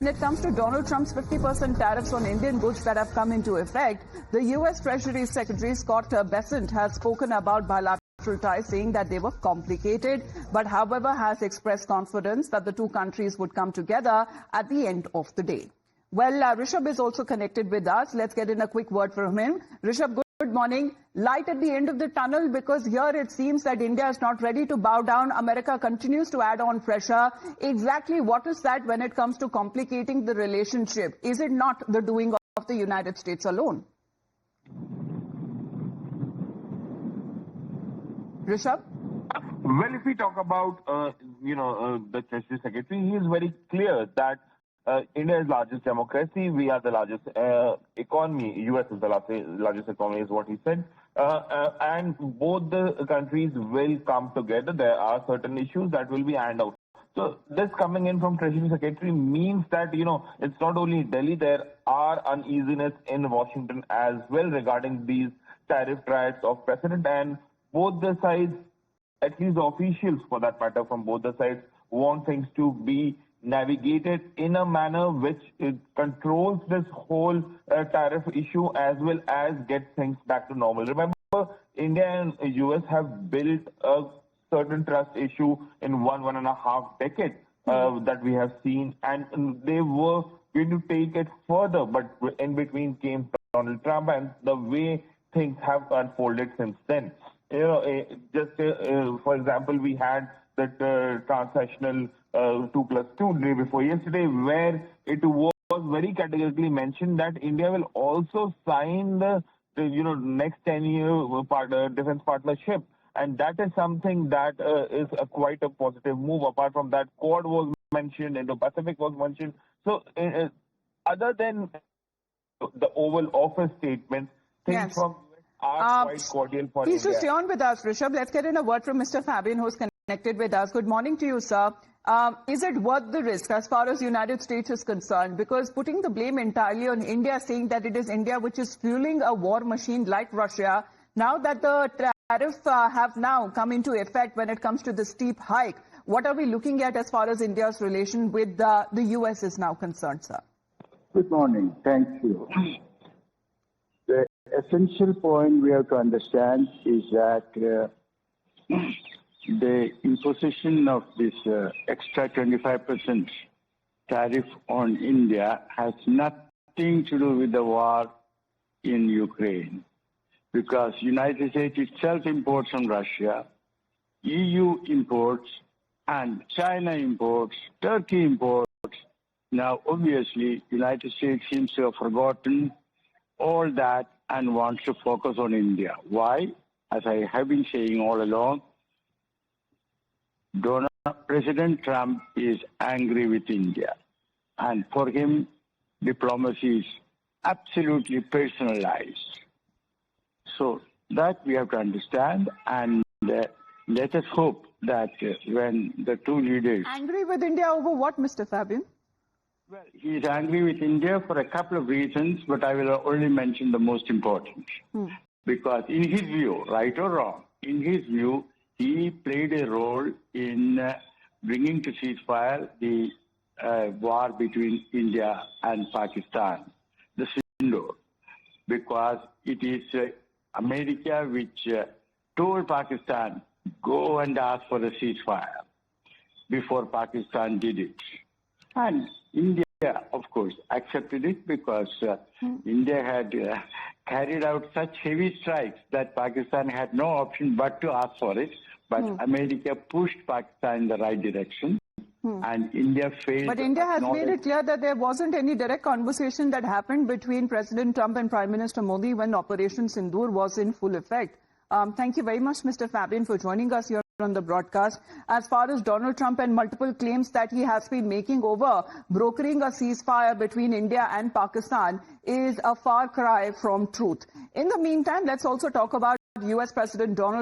When it comes to Donald Trump's 50% tariffs on Indian goods that have come into effect, the U.S. Treasury Secretary Scott Bessent has spoken about bilateral ties, saying that they were complicated, but however has expressed confidence that the two countries would come together at the end of the day. Well, Rishabh is also connected with us. Let's get in a quick word from him. Rishabh, good morning. Light at the end of the tunnel, because here it seems that India is not ready to bow down. America continues to add on pressure. Exactly what is that when it comes to complicating the relationship? Is it not the doing of the United States alone? Rishabh? Well, if we talk about, the Treasury Secretary, he is very clear that India is the largest democracy. We are the largest economy. U.S. is the largest economy, is what he said. And both the countries will come together. There are certain issues that will be ironed out. So this coming in from Treasury Secretary means that, it's not only Delhi. There are uneasiness in Washington as well regarding these tariff threats of President. And both the sides, at least the officials for that matter from both the sides, want things to be navigated in a manner which controls this whole tariff issue as well as get things back to normal. Remember, India and US have built a certain trust issue in one and a half decades that we have seen, and they were going to take it further, but in between came Donald Trump, and the way things have unfolded since then. For example, we had that transnational 2+2 day before yesterday, where it was very categorically mentioned that India will also sign the next 10-year defense partnership, and that is something that is quite a positive move. Apart from that, Quad was mentioned, Indo-Pacific was mentioned. So other than the Oval Office statements, things from are quite cordial for Please India. Please stay on with us, Rishabh. Let's get in a word from Mr. Fabian, who's connected with us. Good morning to you, sir. Is it worth the risk as far as the United States is concerned? Because putting the blame entirely on India, saying that it is India which is fueling a war machine like Russia, now that the tariffs have now come into effect when it comes to the steep hike, what are we looking at as far as India's relation with the US is now concerned, sir? Good morning. Thank you. The essential point we have to understand is that the imposition of this extra 25% tariff on India has nothing to do with the war in Ukraine, because United States itself imports from Russia, EU imports, and China imports, Turkey imports. Now, obviously, United States seems to have forgotten all that and wants to focus on India. Why? As I have been saying all along, President Trump is angry with India, and for him, diplomacy is absolutely personalized. So that we have to understand, and let us hope that when the two leaders... Angry with India over what, Mr. Fabian? Well, he is angry with India for a couple of reasons, but I will only mention the most important. Because in his view, right or wrong, in his view, he played a role in bringing to ceasefire the war between India and Pakistan, the Sindoor, because it is America which told Pakistan, go and ask for a ceasefire before Pakistan did it. And India, of course, accepted it because India had carried out such heavy strikes that Pakistan had no option but to ask for it. But America pushed Pakistan in the right direction, and India failed. But India has made it clear that there wasn't any direct conversation that happened between President Trump and Prime Minister Modi when Operation Sindoor was in full effect. Thank you very much, Mr. Fabian, for joining us here on the broadcast. As far as Donald Trump and multiple claims that he has been making over brokering a ceasefire between India and Pakistan is a far cry from truth. In the meantime, let's also talk about US President Donald